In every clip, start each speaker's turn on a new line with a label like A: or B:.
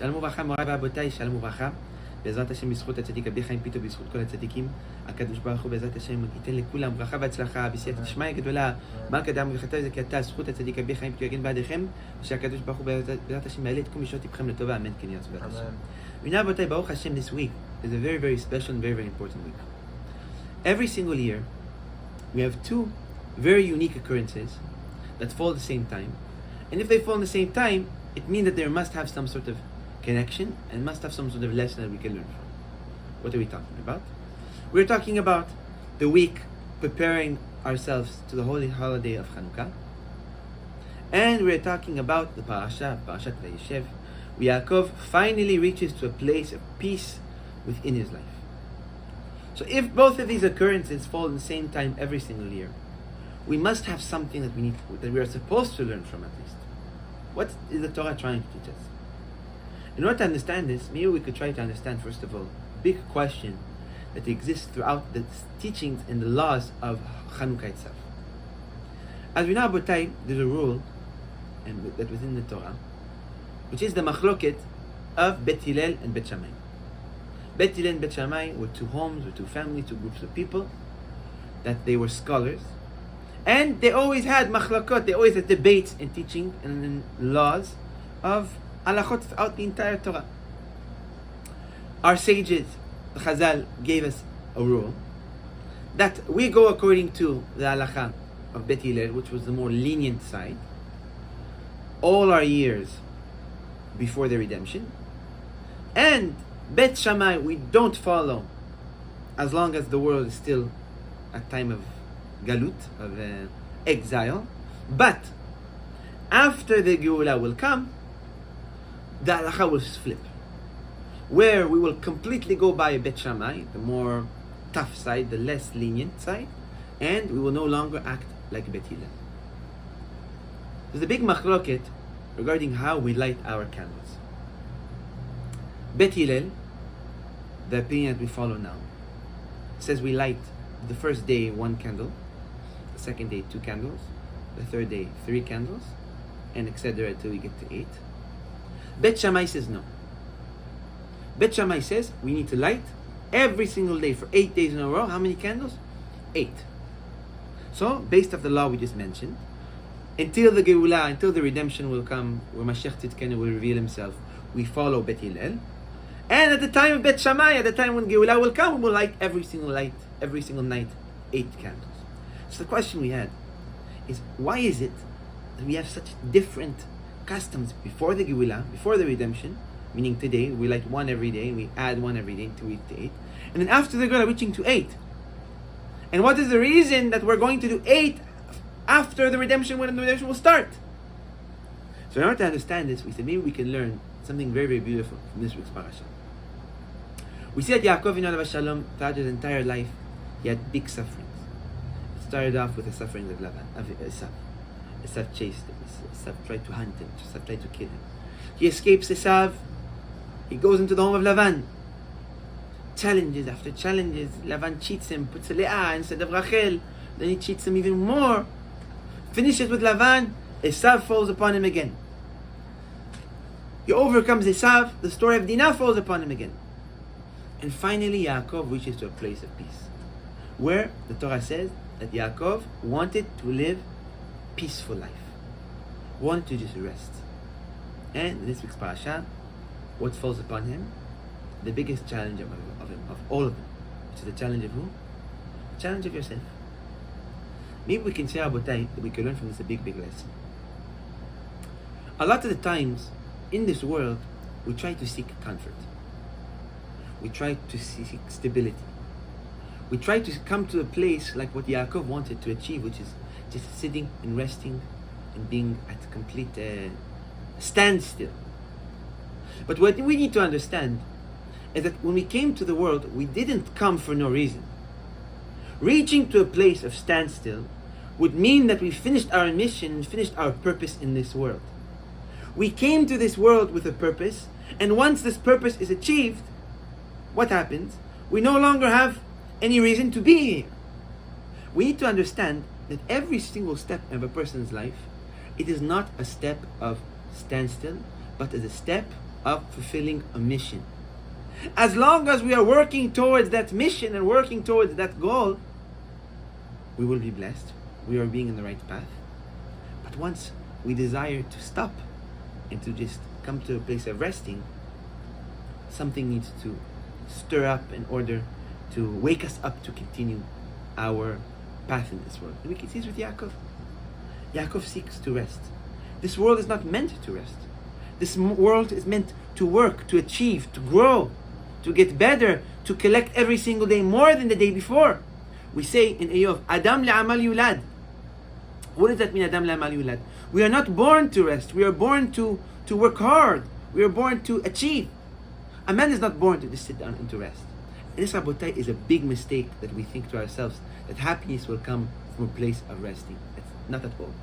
A: שלום וברכה מוריי ורבותיי, שלום וברכה. בעזרת השם בזכות הצדיק רבי חיים פינטו, בזכות כל הצדיקים, הקדוש ברוך הוא בעזרת השם ייתן לכולם ברכה והצלחה בסייעתא דשמיא גדולה. מלכא דעה מלכתא זה כי אתה זכות הצדיק רבי חיים פינטו יגן בעדיכם, ושהקדוש ברוך הוא בעזרת השם יעלה את כל משעות לבכם לטובה, אמן כן יהיה רצון השם. והנה רבותיי, ברוך השם, this week is a very very special and very very important week. Every single year we have two very unique occurrences that fall at the same time, and if they fall at the same time, it means that there must have some sort of connection and must have some sort of lesson that we can learn from. What are we talking about? We're talking about the week preparing ourselves to the holy holiday of Hanukkah, and we're talking about the Parasha, Parashat Vayeshev, where Yaakov finally reaches to a place of peace within his life. So if both of these occurrences fall at the same time every single year, we must have something that we are supposed to learn from at least. What is the Torah trying to teach us? In order to understand this, maybe we could try to understand first of all a big question that exists throughout the teachings and the laws of Hanukkah itself. As we know, Abotai, there's a rule that within the Torah, which is the machloket of Bet Hillel and Bet Shammai. Bet Hillel and Bet Shammai were two homes, were two families, two groups of people, that they were scholars, and they always had machlokot, they always had debates and teaching and laws of halachot throughout the entire Torah. Our sages, the Chazal, gave us a rule that we go according to the halacha of Bet Hillel, which was the more lenient side, all our years before the redemption, and Bet Shammai we don't follow as long as the world is still a time of galut, of exile. But after the Geula will come, the halacha will flip, where we will completely go by Bet Shammai, the more tough side, the less lenient side, and we will no longer act like Bet Hillel. There's a big machloket regarding how we light our candles. Bet Hillel, the opinion that we follow now, says we light the first day 1 candle, the second day 2 candles, the third day 3 candles, and etc. till we get to 8. Bet Shammai says no. Bet Shammai says we need to light every single day for 8 days in a row. How many candles? 8. So, based off the law we just mentioned, until the Geula, until the redemption will come, where Mashiach Tzidkenu will reveal himself, we follow Bet Hillel. And at the time of Bet Shammai, at the time when Geula will come, we will light every single night, 8 candles. So the question we had is, why is it that we have such different customs before the Geula, before the redemption, meaning today we light 1 every day, we add 1 every day to reach to 8, and then after the Geula reaching to 8? And what is the reason that we're going to do 8 after the redemption, when the redemption will start? So in order to understand this, we said maybe we can learn something very very beautiful from this week's Parasha. We see that Yaakov Avinu Shalom, throughout his entire life, he had big sufferings. It started off with the sufferings of Esav. Esav chased him. Esav tried to hunt him. Esav tried to kill him. He escapes Esav. He goes into the home of Lavan. Challenges after challenges. Lavan cheats him, puts Leah instead of Rachel. Then he cheats him even more. Finishes with Lavan. Esav falls upon him again. He overcomes Esav. The story of Dinah falls upon him again. And finally Yaakov reaches to a place of peace, where the Torah says that Yaakov wanted to live peaceful life, wanted to just rest. And in this week's Parasha, what falls upon him? The biggest challenge of all of them, which is the challenge of who? The challenge of yourself. Maybe we can say, Abotai, that we can learn from this a big lesson. A lot of the times in this world, we try to seek comfort. We try to seek stability. We try to come to a place like what Yaakov wanted to achieve, which is just sitting and resting and being at complete standstill. But what we need to understand is that when we came to the world, we didn't come for no reason. Reaching to a place of standstill would mean that we finished our mission and finished our purpose in this world. We came to this world with a purpose, and once this purpose is achieved, what happens? We no longer have any reason to be here. We need to understand that every single step of a person's life, it is not a step of standstill, but is a step of fulfilling a mission. As long as we are working towards that mission and working towards that goal, we will be blessed. We are being in the right path. But once we desire to stop and to just come to a place of resting, something needs to stir up in order to wake us up to continue our path in this world. And we can see this with Yaakov. Yaakov seeks to rest. This world is not meant to rest. This world is meant to work, to achieve, to grow, to get better, to collect every single day more than the day before. We say in Eov, Adam le'amal yulad. What does that mean, Adam le'amal yulad? We are not born to rest. We are born to work hard. We are born to achieve. A man is not born to just sit down and to rest. And this, Rabotai, is a big mistake that we think to ourselves, that happiness will come from a place of resting. That's not at all.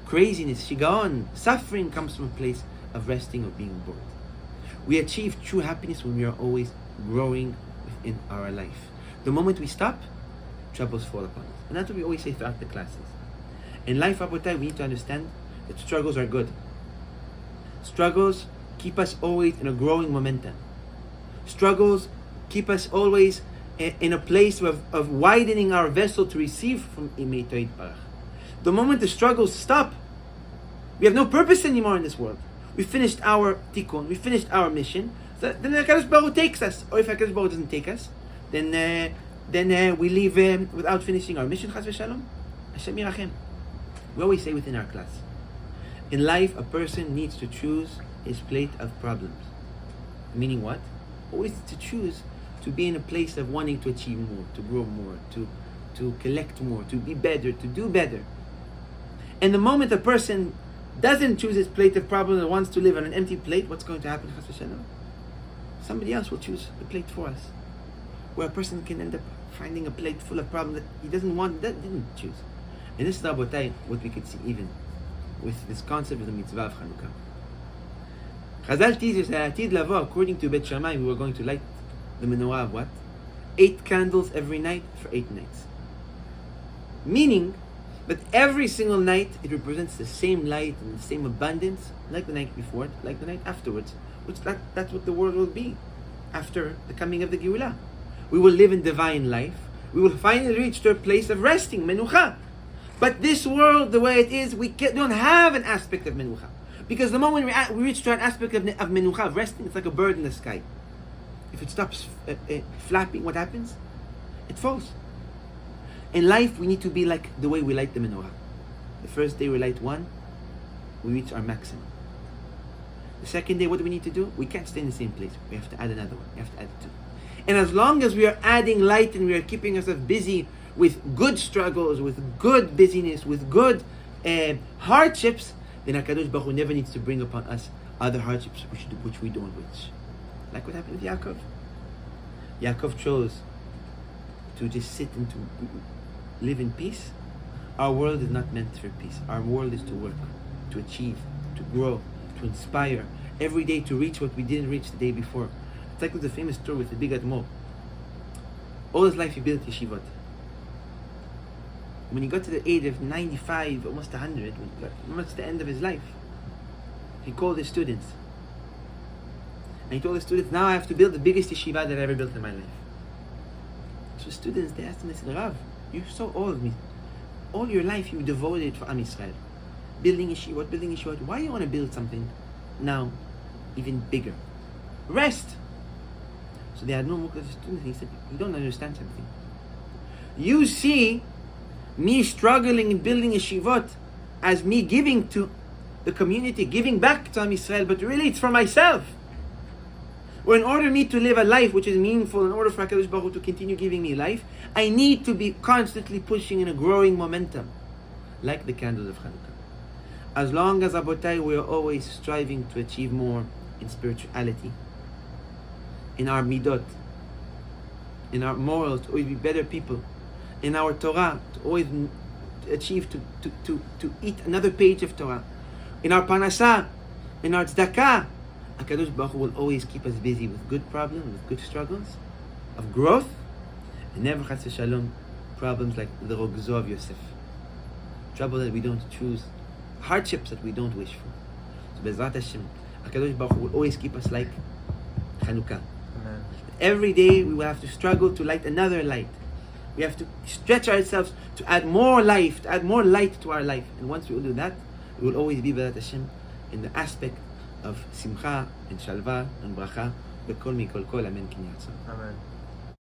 A: Craziness, shigaon, suffering comes from a place of resting or being bored. We achieve true happiness when we are always growing within our life. The moment we stop, troubles fall upon us. And that's what we always say throughout the classes. In life, Rabotai, we need to understand that struggles are good. Struggles keep us always in a growing momentum. Struggles keep us always in a place of widening our vessel to receive from Imei Toid Parach. The moment the struggles stop, we have no purpose anymore in this world. We finished our tikkun, we finished our mission, so then HaKadosh Baruch Hu takes us. Or if HaKadosh Baruch Hu doesn't take us, then we leave without finishing our mission, Chas v'Shalom. Hashem Yirachem. We always say within our class, in life a person needs to choose his plate of problems. Meaning what? Always to choose to be in a place of wanting to achieve more, to grow more, to collect more, to be better, to do better. And the moment a person doesn't choose his plate of problems and wants to live on an empty plate, what's going to happen? Somebody else will choose the plate for us. Where a person can end up finding a plate full of problems that he doesn't want, that didn't choose. And this is Rabotai, what we could see even with this concept of the mitzvah of Chanukah. Chazal teaches that Atid Lavo, according to Bet Shammai, we were going to light the menorah of what? 8 candles every night for 8 nights. Meaning that every single night it represents the same light and the same abundance, like the night before, like the night afterwards. That's what the world will be after the coming of the Geulah. We will live in divine life. We will finally reach to a place of resting, menucha. But this world, the way it is, we don't have an aspect of menucha. Because the moment we reach to an aspect of menucha, of resting, it's like a bird in the sky. If it stops flapping, what happens? It falls. In life, we need to be like the way we light the menorah. The first day we light one, we reach our maximum. The second day, what do we need to do? We can't stay in the same place. We have to add another one. We have to add 2. And as long as we are adding light and we are keeping ourselves busy with good struggles, with good busyness, with good hardships, then HaKadosh Baruch Hu never needs to bring upon us other hardships which we don't wish. Like what happened with Yaakov. Yaakov chose to just sit and to live in peace. Our world is not meant for peace. Our world is to work, to achieve, to grow, to inspire, every day to reach what we didn't reach the day before. It's like with the famous story with the big Admor. All his life he built yeshivot. When he got to the age of 95, almost 100, almost the end of his life, he called his students. And he told his students, now I have to build the biggest yeshiva that I ever built in my life. So students, they asked him, they said, Rav, you're so old. All your life you devoted for Am Yisrael. Building yeshivot. Why do you want to build something now even bigger? Rest. So they had no more students. And he said, you don't understand something. You see me struggling in building yeshivot as me giving to the community, giving back to Am Yisrael, but really it's for myself. Or in order for me to live a life which is meaningful, in order for HaKadosh Baruch Hu to continue giving me life, I need to be constantly pushing in a growing momentum, like the candles of Chanukah. As long as Abotai, we are always striving to achieve more in spirituality, in our midot, in our morals, to always be better people, in our Torah, to always achieve to eat another page of Torah, in our Parasha, in our tzedakah, HaKadosh Baruch Hu will always keep us busy with good problems, with good struggles, of growth, and never chas v'shalom problems like the rogzo of Yosef. Trouble that we don't choose, hardships that we don't wish for. So Bezrat Hashem, HaKadosh Baruch Hu will always keep us like Chanukah.
B: Amen.
A: Every day we will have to struggle to light another light. We have to stretch ourselves to add more life, to add more light to our life. And once we will do that, we will always be B'ezrat Hashem in the aspect of Simcha and Shalva and Bracha. B'kol mikol kol, Amen. Kin Yatzon.
B: Amen.